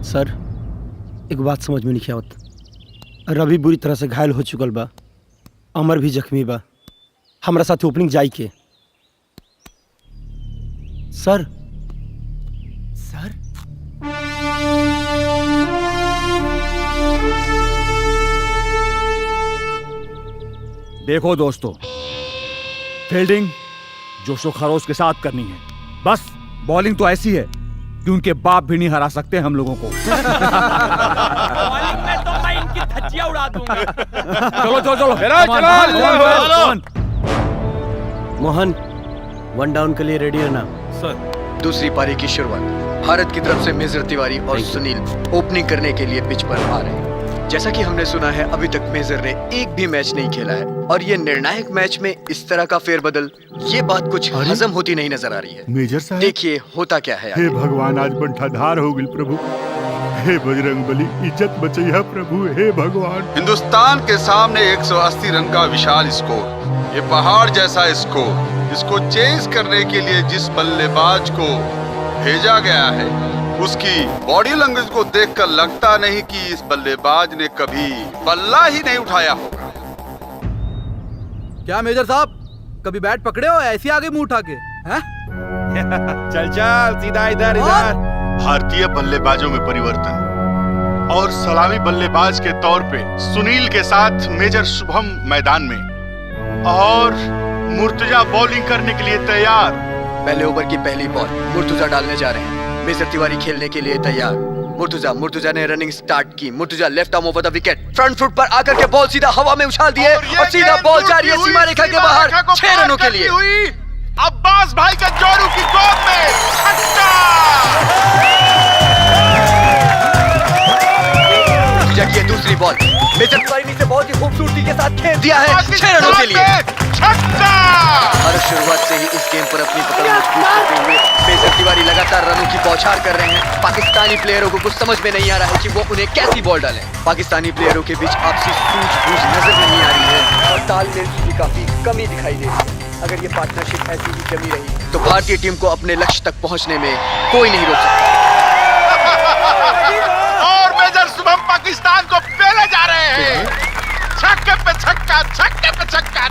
Sir एक बात समझ में नहीं आवत। रवि बुरी तरह से घायल हो चुकल बा, अमर भी जख्मी बा। हमरा साथ ओपनिंग जाई के सर। सर देखो दोस्तों, फील्डिंग जोशो खरोश के साथ करनी है। बस बॉलिंग तो ऐसी है कि उनके बाप भी नहीं हरा सकते हम लोगों को। बॉलिंग में तो मैं इनकी धज्जियां उड़ा दूंगा। चलो चलो चलो मोहन, वन डाउन के लिए रेडी रहना। सर। दूसरी पारी की शुरुआत भारत की तरफ से मेजर तिवारी और सुनील ओपनिंग करने के लिए पिच पर आ रहे हैं। जैसा कि हमने सुना है, अभी तक मेजर ने एक भी मैच नहीं खेला है और ये निर्णायक मैच में इस तरह का फेरबदल, ये बात कुछ हजम होती नहीं नजर आ रही है। मेजर साहब, देखिए होता क्या है। हे भगवान, आज बंठाधार हो गई प्रभु। हे बजरंगबली, इज्जत बचैया प्रभु। हे भगवान। हिंदुस्तान के सामने 180 रन का विशाल स्कोर, ये पहाड़ जैसा स्कोर, इसको चेज करने के लिए जिस बल्लेबाज को भेजा गया है, उसकी बॉडी लैंग्वेज को देखकर लगता नहीं कि इस बल्लेबाज ने कभी बल्ला ही नहीं उठाया होगा। क्या मेजर साहब, कभी बैट पकड़े हो ऐसे आगे मुंह उठा के? हैं? चल चल सीधा इधर इधर। भारतीय बल्लेबाजों में परिवर्तन और सलामी बल्लेबाज के तौर पे सुनील के साथ मेजर शुभम मैदान में और मुर्तजा बॉलिंग करने के लिए तैयार। पहले ओवर की पहली बॉल मुर्तजा डालने जा रहे हैं। मेजर तिवारी खेलने के लिए तैयार। मुर्तजा ने रनिंग स्टार्ट की। Murtaza left arm over the wicket, front foot पर आकर के बॉल सीधा हवा में उछाल दिए और सीधा बॉल जा रही है सीमा रेखा के बाहर 6 रनों के लिए। अब्बास भाई का जोरू की गोद में छक्का। ये दूसरी बॉल मेजर तिवारी ने इसे बहुत ही खूबसूरती के साथ खेल दिया है 6 रनों के लिए। छक्का। और शुरुआत से ही इस गेम पर अपनी पकड़ मजबूत करते हुए मेजर तिवारी लगातार रनों की बौछार कर रहे हैं। पाकिस्तानी प्लेयरों को कुछ समझ में नहीं आ रहा है कि वो उन्हें कैसी बॉल डालें। पाकिस्तानी प्लेयरों के बीच आपसी सूझबूझ नजर नहीं आ रही है और तालमेल की काफी कमी दिखाई दे रही है। अगर ये पार्टनरशिप ऐसी ही जमी रही तो भारतीय टीम को अपने लक्ष्य तक पहुंचने में कोई नहीं रोक सकता। और मेजर शुभम पाकिस्तान को पहले जा रहे हैं। छक्के पे छक्का, छक्के पे छक्का।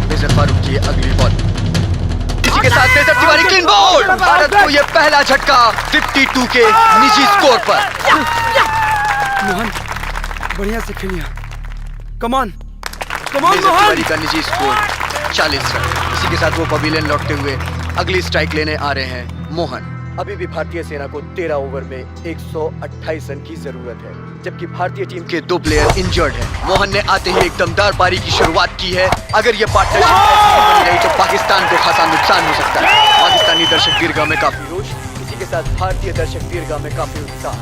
मेजर फारूक की अगली बॉल, इसी के साथ major Tiwari clean ball. Bharat को यह पहला झटका 52 के निजी स्कोर पर। मोहन बढ़िया से खेलिया। कमान मेजर तिवारी का निजी स्कोर 40 रन। इसी के साथ वो पवेलियन लौटते हुए अगली स्ट्राइक लेने आ रहे हैं मोहन। अभी भी भारतीय सेना को 13 ओवर में 128 रन की जरूरत है, जबकि भारतीय टीम के 2 प्लेयर इंजर्ड हैं। मोहन ने आते ही एक दमदार पारी की शुरुआत की है। अगर ये पार्टनरशिप ऐसी ही बनी रही तो पाकिस्तान को खासा नुकसान हो सकता है। पाकिस्तानी दर्शक दीर्घा में काफी रोष, इसी के साथ भारतीय दर्शक दीर्घा में काफी उत्साह।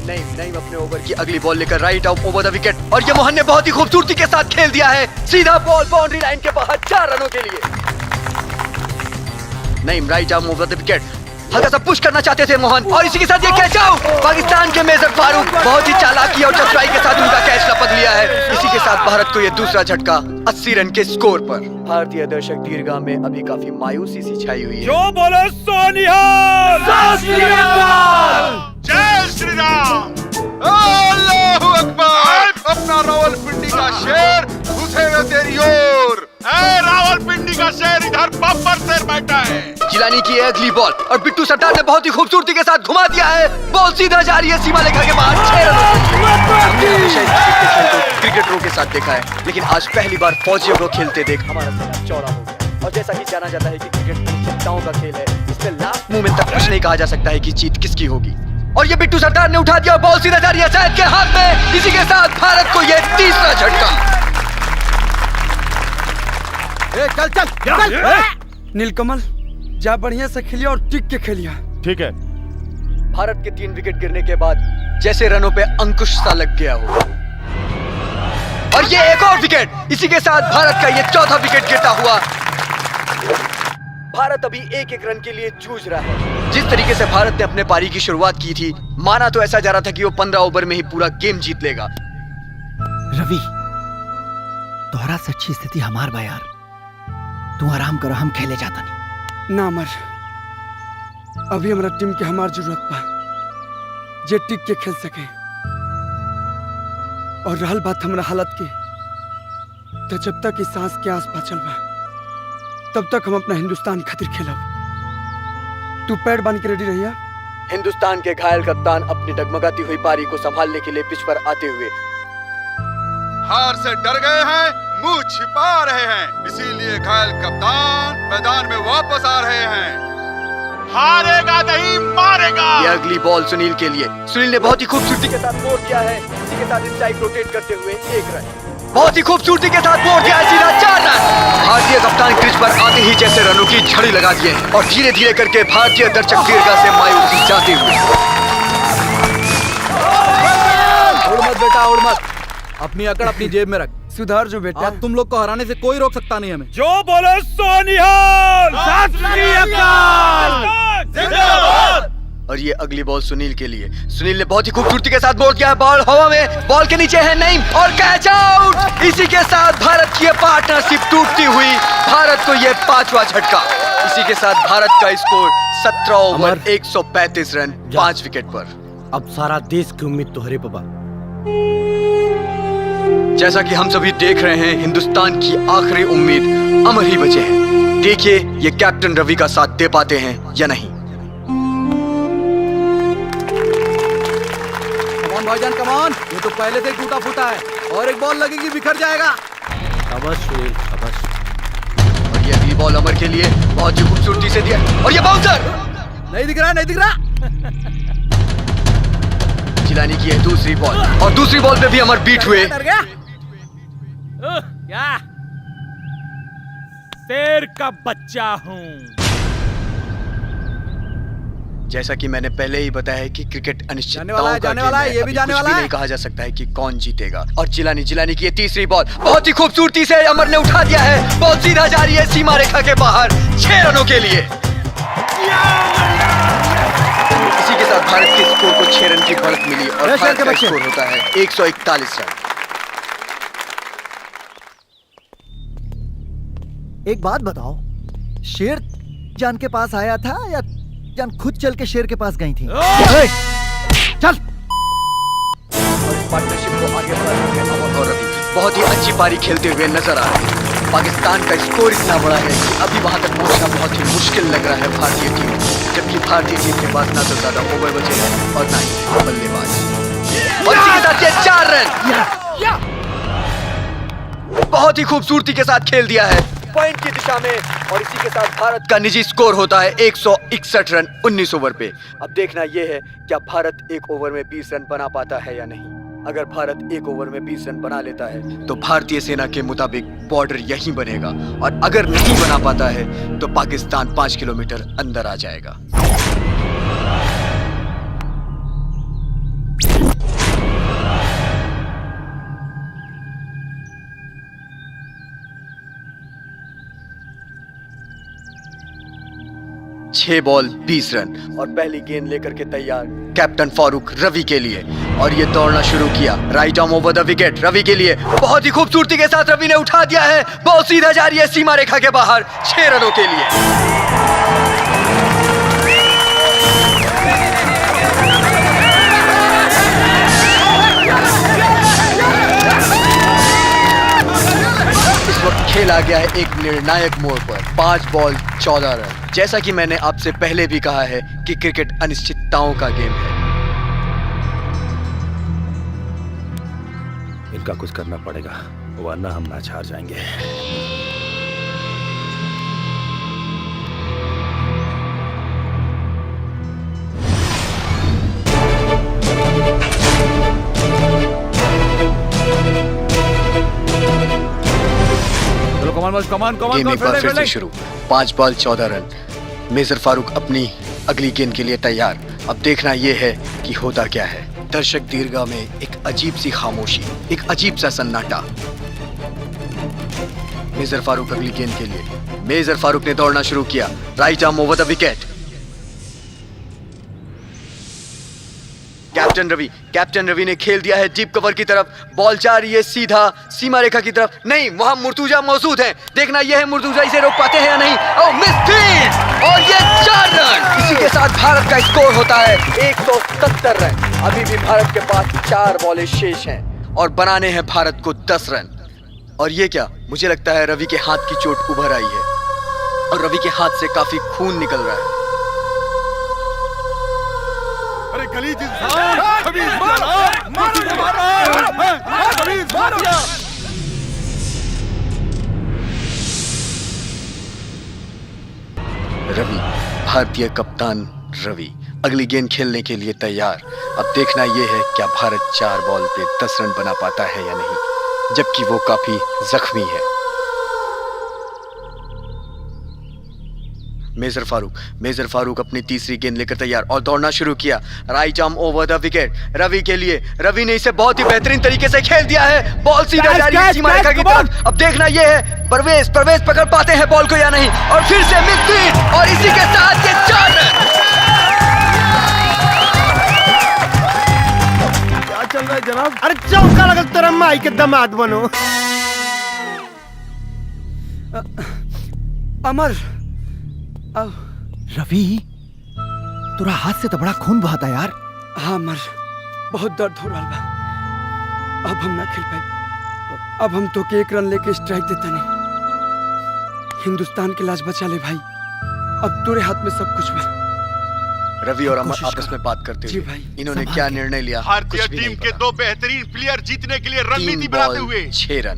नईम अपने ओवर की अगली बॉल लेकर right out over the wicket और ये मोहन ने बहुत ही खूबसूरती के साथ खेल दिया है। सीधा बॉल बाउंड्री लाइन के बाहर 4 रनों के लिए। Naeem right arm over the wicket, हल्का सा पुश करना चाहते थे मोहन और इसी के साथ ये कैच आउट। पाकिस्तान के मेजर फारूक बहुत ही चालाकी और चतुराई के साथ उनका कैच लपक लिया है। इसी के साथ भारत को ये दूसरा झटका 80 रन के स्कोर पर। भारतीय दर्शक दीर्घा में अभी काफी मायूसी सी छाई हुई है। जो बोले सोनिहाल। जय श्री राम। अल्लाहू अकबर। अपना रावलपिंडी का शेर घुसे हुए तेरी ओर। रावलपिंडी का शेर इधर बब्बर शेर बैठा है। जिलानी की अगली बॉल और बिट्टू सरदार ने बहुत ही खूबसूरती के साथ घुमा दिया है। बॉल सीधा जा रही है सीमा रेखा के बाहर 6 रन। हमने हमेशा इस खेल को क्रिकेटरों के साथ देखा है, लेकिन आज पहली बार फौजियों को खेलते देख हमारा सर चौड़ा हो गया। और जैसा कि जाना जाता है कि क्रिकेट अनिश्चितताओं का खेल है, इसमें लास्ट मोमेंट तक कुछ नहीं कहा जा सकता है कि जीत किसकी होगी। और ये बिट्टू सरदार ने उठा दिया, बॉल सीधा जा रही है सैयद के हाथ में। इसी के साथ भारत को ये तीसरा झटका। चल नीलकमल, जा बढ़िया से खेलिया और टिक के खेलिया। ठीक है। भारत के 3 विकेट गिरने के बाद जैसे रनों पे अंकुश सा लग गया हो और ये एक और विकेट। इसी के साथ भारत का ये चौथा विकेट गिरता हुआ। भारत अभी 1-1 रन के लिए जूझ रहा है। जिस तरीके से भारत ने अपने पारी की शुरुआत की थी, माना तो ऐसा जा रहा था कि वो 15 ओवर में ही पूरा गेम जीत लेगा। रवि, तोहरा से अच्छी स्थिति हमार बा यार। तू आराम करो, हम खेले जाता नहीं। ना अमर, अभी हमारा टीम के हमार जरूरत बा जे टिक के खेल सके। और रहल बात हमारा हालत के, तो जब तक इस सांस के आस बचल बा तब तक हम अपना हिंदुस्तान खातिर खेलब। तू पैड बांध के रेडी रहिया। हिंदुस्तान के घायल कप्तान अपनी डगमगाती हुई पारी को संभालने के लिए पिच पर आते हुए हार से डर गए हैं, मुंह छिपा रहे हैं, इसीलिए घायल कप्तान मैदान में वापस आ रहे हैं। हारेगा नहीं मारेगा। ये अगली बॉल सुनील के लिए। सुनील ने बहुत ही खूबसूरती के साथ बोल किया है, इसी के साथ स्ट्राइक रोटेट करते हुए 1 रन। बहुत ही खूबसूरती के साथ बोल किया है, सीधा 4 रन। भारतीय कप्तान क्रीज पर आते ही जैसे रनों की झड़ी लगा दिए और धीरे धीरे करके भारतीय दर्शक दीर्घा से मायूसी जाते हुए। उड़ मत बेटा, उड़ मत। अपनी अकड़ अपनी जेब में रख। सुधार जो बेटा। अब तुम लोग को हराने से कोई रोक सकता नहीं हमें। जो बोले सोनिहाल। सत श्री अकाल। जिंदाबाद। और ये अगली बॉल सुनील के लिए। सुनील ने बहुत ही खूबसूरती के साथ बॉल किया है, बॉल हवा में, बॉल के नीचे है नईम और कैच आउट। इसी के साथ भारत की पार्टनरशिप टूटती हुई भारत को ये 5वां झटका। इसी के साथ भारत का स्कोर 17 ओवर 135 रन 5 विकेट पर। अब सारा देश की उम्मीद तोहरे पे बा। जैसा कि हम सभी देख रहे हैं, हिंदुस्तान की आखिरी उम्मीद अमर ही बचे हैं। देखिए ये कैप्टन रवि का साथ दे पाते हैं या नहीं। कमान भाईजान कमान, ये तो पहले से ही टूटा फूटा है और एक बॉल लगेगी बिखर जाएगा। शाबाश सुनील, शाबाश। और ये अगली बॉल अमर के लिए बहुत ही खूबसूरती से दिया और ये बाउंसर नहीं दिख रहा, नहीं दिख रहा। जिलानी की है दूसरी बॉल और दूसरी बॉल पे भी अमर बीट हुए। डर गया। क्या शेर का बच्चा हूँ। जैसा कि मैंने पहले ही बताया है कि क्रिकेट जाने अनिश्चितताओं वाला है, का जाने गेम वाला है, है। ये भी अभी जाने कुछ वाला भी है। नहीं कहा जा सकता है कि कौन जीतेगा। और जिलानी की ये तीसरी बॉल बहुत ही खूबसूरती से अमर ने उठा दिया है। बॉल सीधा जा रही है सीमा रेखा के बाहर 6 रनों के लिए। इसी के साथ भारत के स्कोर को 6 रन की बढ़त मिली और भारत का स्कोर होता है 141 रन। एक बात बताओ, शेर जान के पास आया था या जान खुद चल के शेर के पास गई थी? चल। और इस पार्टनरशिप को आगे बढ़ाते हुए अमर और रवि बहुत ही अच्छी पारी खेलते हुए नजर आ रहे हैं। पाकिस्तान का स्कोर इतना बड़ा है कि अभी वहां तक पहुंचना बहुत ही मुश्किल लग रहा है भारतीय टीम को, जबकि भारतीय टीम के पास ना तो ज्यादा ओवर बचे हैं और ना ही बल्लेबाज। और इसी के साथ ये 4 रन बहुत ही खूबसूरती के साथ खेल दिया है पॉइंट की दिशा में। और इसी के साथ भारत का निजी स्कोर होता है 161 रन 19 ओवर पे। अब देखना यह है क्या भारत 1 ओवर में 20 रन बना पाता है या नहीं। अगर भारत 1 ओवर में 20 रन बना लेता है तो भारतीय सेना के मुताबिक बॉर्डर यहीं बनेगा, और अगर नहीं बना पाता है तो पाकिस्तान 5 किलोमीटर अंदर आ जाएगा। छह बॉल 20 रन और पहली गेंद लेकर के तैयार कैप्टन फारूक रवि के लिए। और ये दौड़ना शुरू किया, right arm over the wicket Ravi के लिए। बहुत ही खूबसूरती के साथ रवि ने उठा दिया है, बॉल सीधा जा रही है सीमा रेखा के बाहर 6 रनों के लिए। इस वक्त खेल आ गया है एक निर्णायक मोड़ पर। 5 बॉल 14 रन। जैसा कि मैंने आपसे पहले भी कहा है कि क्रिकेट अनिश्चितताओं का गेम है। इनका कुछ करना पड़ेगा वरना हम मैच हार जाएंगे। गेम एक बार फिर से शुरू। 5 बॉल 14 रन। मेजर फारूक अपनी अगली गेंद के लिए तैयार। अब देखना यह है कि होता क्या है। दर्शक दीर्घा में एक अजीब सी खामोशी, एक अजीब सा सन्नाटा। मेजर फारूक अगली गेंद के लिए। मेजर फारूक ने दौड़ना शुरू किया, right arm over the wicket. Captain Ravi ने खेल दिया है डीप कवर की तरफ। बॉल जा रही है सीधा सीमा रेखा की तरफ। नहीं, वहां मुर्तुजा मौजूद है। देखना यह है मुर्तुजा इसे रोक पाते हैं या नहीं। ओह, मिस फील्ड और ये 4 रन। इसी के साथ भारत का स्कोर होता है 170 रन। अभी भी भारत के पास 4 बॉलें शेष हैं और बनाने हैं भारत को 10 रन। और ये क्या, मुझे लगता है रवि के हाथ की चोट उभर आई है और रवि के हाथ से काफी खून निकल रहा है। अरे गलीज इंसान, कभी मारो। रवि, भारतीय कप्तान रवि अगली गेंद खेलने के लिए तैयार। अब देखना यह है क्या भारत 4 बॉल पे 10 रन बना पाता है या नहीं, जबकि वो काफी जख्मी है। मेजर फारूक अपनी तीसरी गेंद लेकर तैयार और दौड़ना शुरू किया। Right arm over the wicket Ravi के लिए। रवि ने इसे बहुत ही बेहतरीन तरीके से खेल दिया है। बॉल सीधा जा रही है सीमा रेखा की तरफ। अब देखना यह है परवेज पकड़ पाते हैं बॉल को या नहीं। और फिर से मिस फील्ड और इसी के साथ ये 4 रन। क्या चल रहा है जनाब? अरे चौका लगा तेरा माई के दामाद बनो। अमर, रवि, तुरा हाथ से तो बड़ा खून बहाता यार। हाँ अमर, बहुत दर्द हो रहा बा। अब हम ना खेल पाए। अब हम तो के 1 रन लेके स्ट्राइक देता नहीं। हिंदुस्तान की लाज बचा ले भाई। अब तेरे हाथ में सब कुछ बा। रवि और अमर आपस में बात करते जी हुए भाई, इन्होंने क्या निर्णय लिया? भारतीय टीम के 2 बेहतरीन प्लेयर जीतने के लिए रणनीति बनाते हुए 6 रन।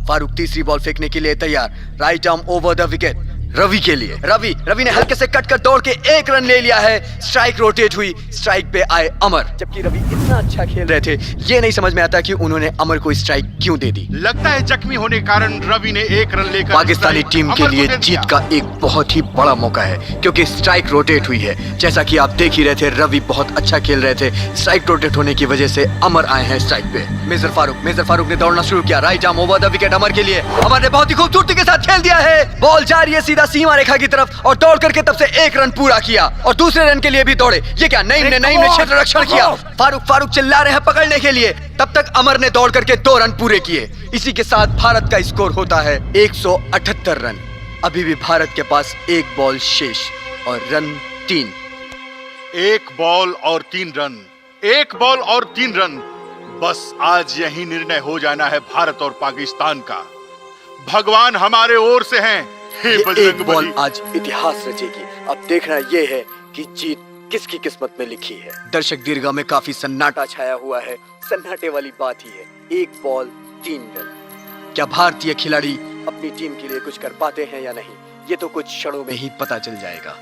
फारूक तीसरी बॉल फेंकने के लिए तैयार। Right arm over the wicket Ravi के लिए। रवि ने हल्के से कट कर दौड़ के 1 रन ले लिया है। स्ट्राइक रोटेट हुई, स्ट्राइक पे आए अमर। जबकि रवि इतना अच्छा खेल रहे थे, ये नहीं समझ में आता कि उन्होंने अमर को स्ट्राइक क्यों दे दी। लगता है जख्मी होने के कारण रवि ने 1 रन लेकर पाकिस्तानी टीम के लिए जीत का एक बहुत ही बड़ा मौका है, क्योंकि स्ट्राइक रोटेट हुई है। जैसा कि आप देख ही रहे थे, रवि बहुत अच्छा खेल रहे थे। स्ट्राइक रोटेट होने की वजह से अमर आए हैं स्ट्राइक पे। मेजर फारूक ने दौड़ना शुरू किया। Right arm over the wicket Amar के लिए। अमर ने बहुत ही खूबसूरती के साथ खेल दिया है। बॉल जा रही है सीधा सीमा रेखा की तरफ और दौड़ करके तब से 1 रन पूरा किया और दूसरे रन के लिए भी दौड़े। ये क्या, नईम ने क्षेत्र रक्षण किया। फारूक चिल्ला रहे हैं पकड़ने के लिए। तब तक अमर ने दौड़ करके 2 रन पूरे किए। इसी के साथ भारत का स्कोर होता है 178 रन। अभी भी भारत के पास 1 बॉल शेष और रन 3। 1 बॉल और 3 रन, 1 बॉल और 3 रन। बस आज यही निर्णय हो जाना है भारत और पाकिस्तान का। भगवान हमारे ओर से हैं। हे बजरंग एक बॉल बली। आज इतिहास रचेगी। अब देखना यह है कि जीत किसकी किस्मत में लिखी है। दर्शक दीर्घा में काफी सन्नाटा छाया हुआ है। सन्नाटे वाली बात ही है। 1 बॉल 3 रन। क्या भारतीय खिलाड़ी अपनी टीम के लिए कुछ कर पाते हैं या नहीं, ये तो कुछ क्षणों में ही पता चल जाएगा।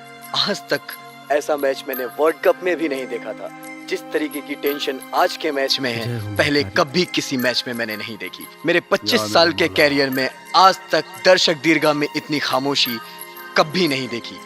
आज तक ऐसा मैच मैंने वर्ल्ड कप में भी नहीं देखा था। जिस तरीके की टेंशन आज के मैच में है, पहले कभी किसी मैच में मैंने नहीं देखी। मेरे 25 साल के कैरियर में आज तक दर्शक दीर्घा में इतनी खामोशी कभी नहीं देखी।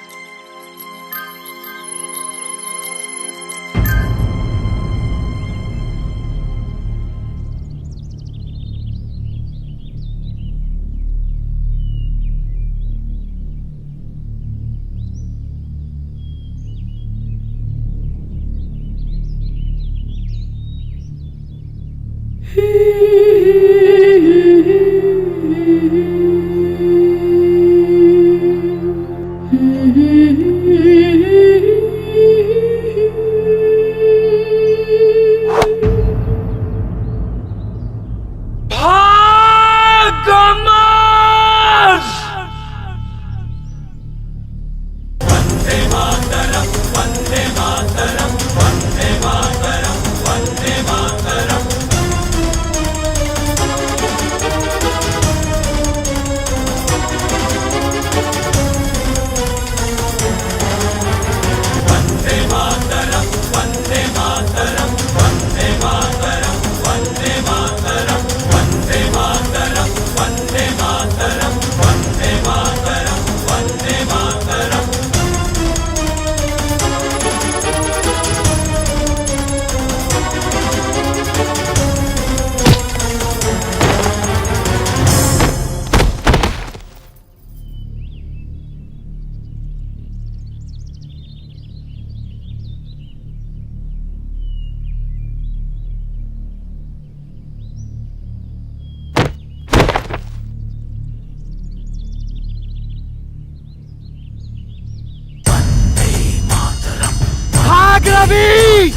भाग रवि!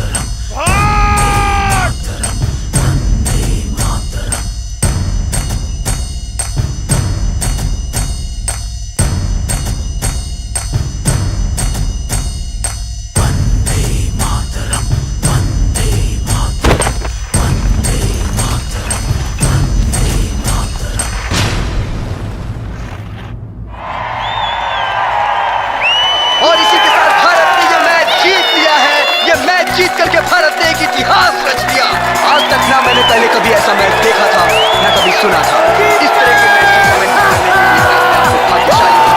और इसी के साथ भारत ने ये मैच जीत लिया है। ये मैच जीत करके भारत ने एक इतिहास रच दिया। आज तक ना मैंने पहले कभी ऐसा मैच देखा था, ना कभी सुना था। इस तरह के मैच की कमेंट करने के लिए मैं आपको भाग्यशाली हूं।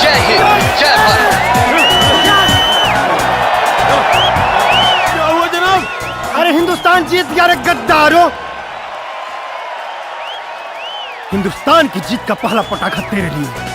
जय हिंद, जय भारत। क्या हुआ जनाब? अरे हिंदुस्तान जीत गया रे गद्दारों! हिंदुस्तान की जीत का पहला पटाखा तेरे लिए।